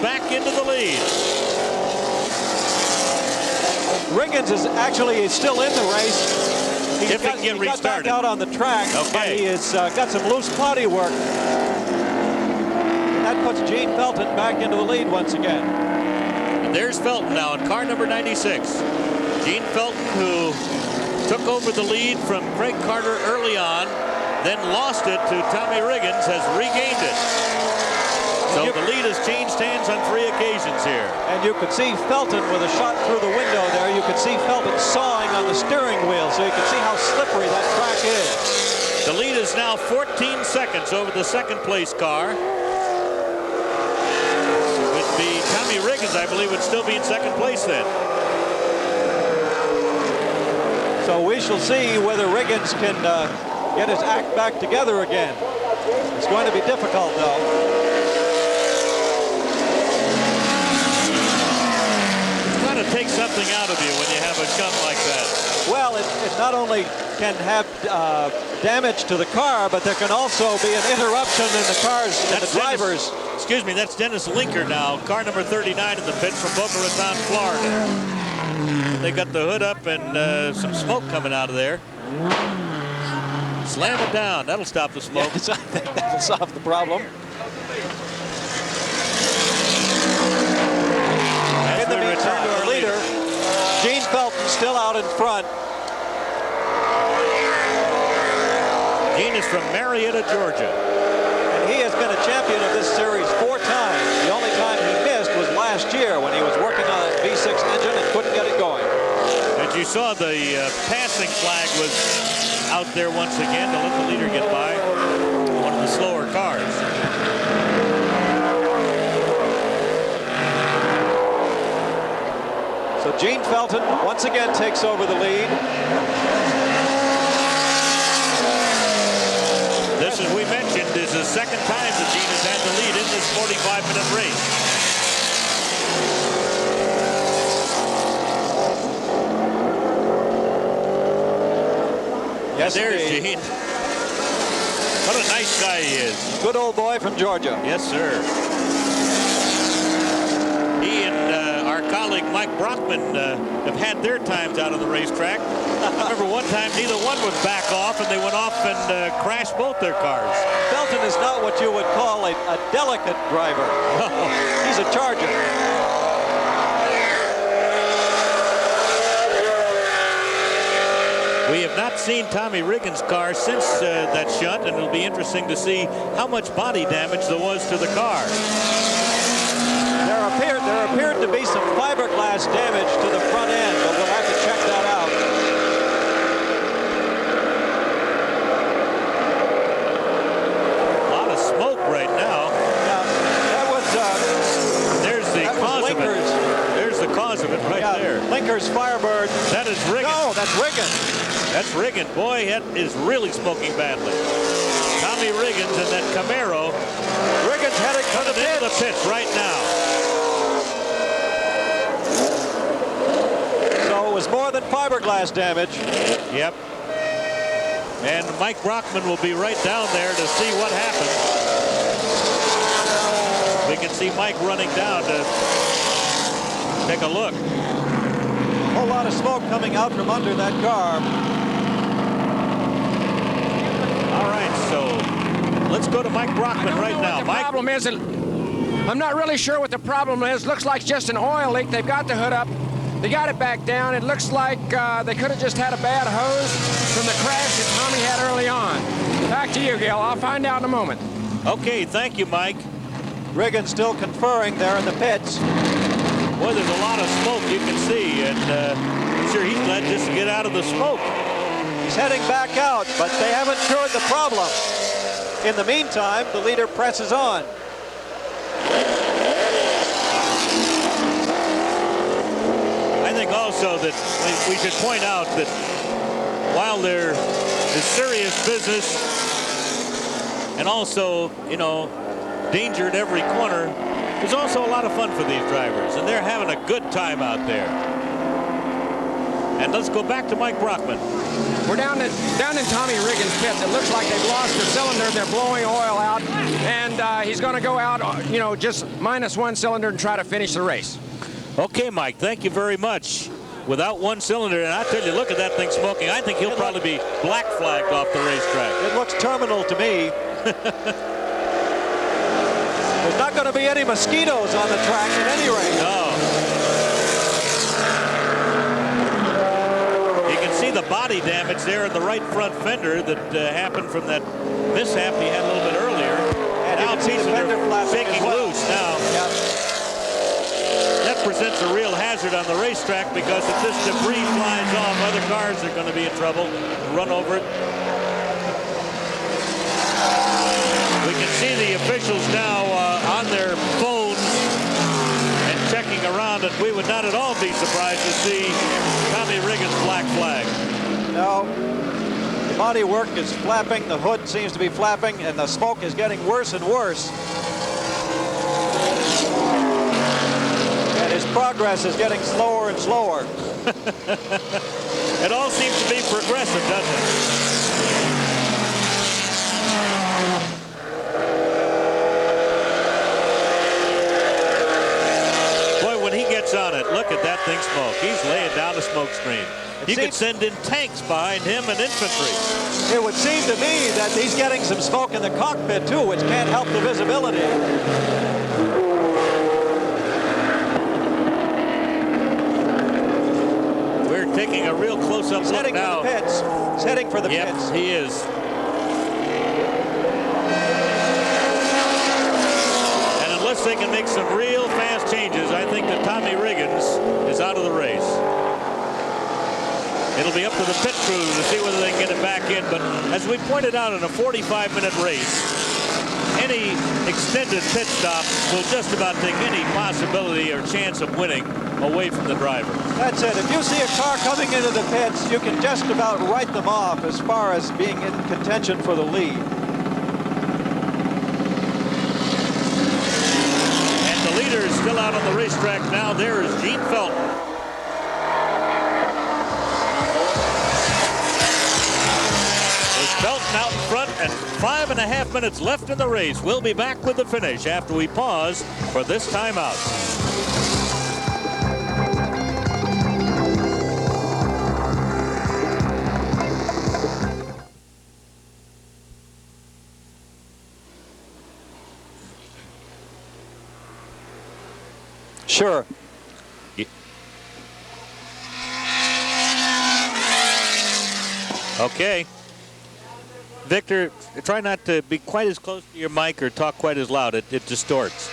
back into the lead. Riggins is actually still in the race. He got back out on the track, but he has got some loose body work. And that puts Gene Felton back into the lead once again. And there's Felton now in car number 96. Gene Felton, who took over the lead from Craig Carter early on, then lost it to Tommy Riggins, has regained it. So the lead has changed hands on 3 occasions here. And you could see Felton with a shot through the window there. You could see Felton sawing on the steering wheel, so you can see how slippery that track is. The lead is now 14 seconds over the second place car. Would be Tommy Riggins, I believe, would still be in second place then. So we shall see whether Riggins can get his act back together again. It's going to be difficult, though. Take something out of you when you have a shunt like that. Well, it not only can have damage to the car, but there can also be an interruption in the cars and the drivers. Excuse me, that's Dennis Linker now, car number 39 in the pits from Boca Raton, Florida. They got the hood up and some smoke coming out of there. Slam it down, that'll stop the smoke. Yes, I think that'll solve the problem. In the meantime, our leader, Gene Felton, still out in front. Gene is from Marietta, Georgia. And he has been a champion of this series 4 times. The only time he missed was last year when he was working on a V6 engine and couldn't get it going. And you saw the passing flag was out there once again to let the leader get by. One of the slower cars. So Gene Felton once again takes over the lead. This, as we mentioned, is the second time that Gene has had the lead in this 45-minute race. Yes, there's Gene. What a nice guy he is. Good old boy from Georgia. Yes, sir. He and our colleague Mike Brockman have had their times out on the racetrack. I remember one time neither one would back off, and they went off and crashed both their cars. Felton is not what you would call a delicate driver. He's a charger. We have not seen Tommy Riggins' car since that shunt, and it'll be interesting to see how much body damage there was to the car. There appeared to be some fiberglass damage to the front end, but we'll have to check that out. A lot of smoke right now. Yeah, that was. There's the cause of it. There's the cause of it right there. Linker's Firebird. That is Riggins. No, that's Riggins. That's Riggins. Boy, that is really smoking badly. Tommy Riggins and that Camaro. Riggins heading for the pits right now. So it was more than fiberglass damage. Yep. And Mike Brockman will be right down there to see what happened. We can see Mike running down to take a look. A whole lot of smoke coming out from under that car. All right, so let's go to Mike Brockman right now. Mike, the problem is, I'm not really sure what the problem is. Looks like just an oil leak. They've got the hood up. They got it back down. It looks like they could have just had a bad hose from the crash that Tommy had early on. Back to you, Gil. I'll find out in a moment. Okay, thank you, Mike. Riggins still conferring there in the pits. Boy, there's a lot of smoke you can see, and I'm sure he's glad just to get out of the smoke. He's heading back out, but they haven't cured the problem. In the meantime, the leader presses on. I think also that we should point out that while there is serious business and also, you know, danger at every corner, there's also a lot of fun for these drivers, and they're having a good time out there. And let's go back to Mike Brockman. We're down in Tommy Riggins' pit. It looks like they've lost their cylinder. They're blowing oil out, and he's going to go out, just minus one cylinder and try to finish the race. Okay, Mike, thank you very much. Without one cylinder, and I tell you, look at that thing smoking. I think he'll probably be black flagged off the racetrack. It looks terminal to me. There's not going to be any mosquitoes on the track at any rate. No. You can see the body damage there in the right front fender that happened from that mishap he had a little bit earlier. And now pieces are shaking loose now. Yep. That presents a real hazard on the racetrack because if this debris flies off, other cars are going to be in trouble, run over it. We can see the officials now on their phones and checking around, and we would not at all be surprised to see Tommy Riggins' black flag. No, the body work is flapping, the hood seems to be flapping, and the smoke is getting worse and worse. And his progress is getting slower and slower. It all seems to be progressive, doesn't it? When he gets on it, look at that thing smoke. He's laying down a smoke screen. You could send in tanks behind him and infantry. It would seem to me that he's getting some smoke in the cockpit too, which can't help the visibility. We're taking a real close-up look now. For the pits. He's heading for the pits. Yes, he is. Unless they can make some real fast changes, I think that Tommy Riggins is out of the race. It'll be up to the pit crew to see whether they can get it back in. But as we pointed out in a 45-minute race, any extended pit stop will just about take any possibility or chance of winning away from the driver. That's it. If you see a car coming into the pits, you can just about write them off as far as being in contention for the lead. Leader is still out on the racetrack now. There is Gene Felton. There's Felton out in front and 5.5 minutes left in the race. We'll be back with the finish after we pause for this timeout. Sure. Yeah. Okay. Victor, try not to be quite as close to your mic or talk quite as loud. It distorts.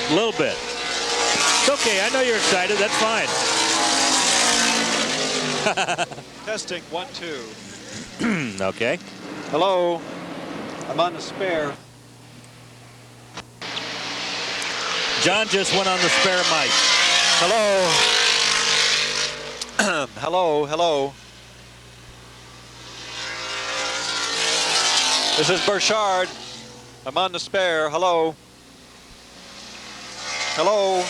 A little bit. It's okay. I know you're excited. That's fine. Testing 1, 2. Okay. Hello. I'm on the spare. John just went on the spare mic. Hello. Hello, hello. This is Burchard. I'm on the spare. Hello. Hello.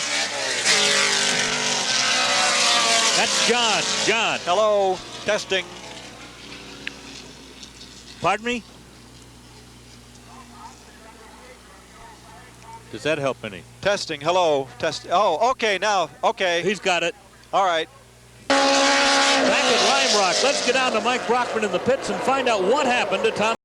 That's John. John. Hello. Testing. Pardon me? Does that help any? Testing. Hello. Testing. Oh, okay. Now. Okay. He's got it. All right. Back at Lime Rock. Let's get down to Mike Brockman in the pits and find out what happened to Tom.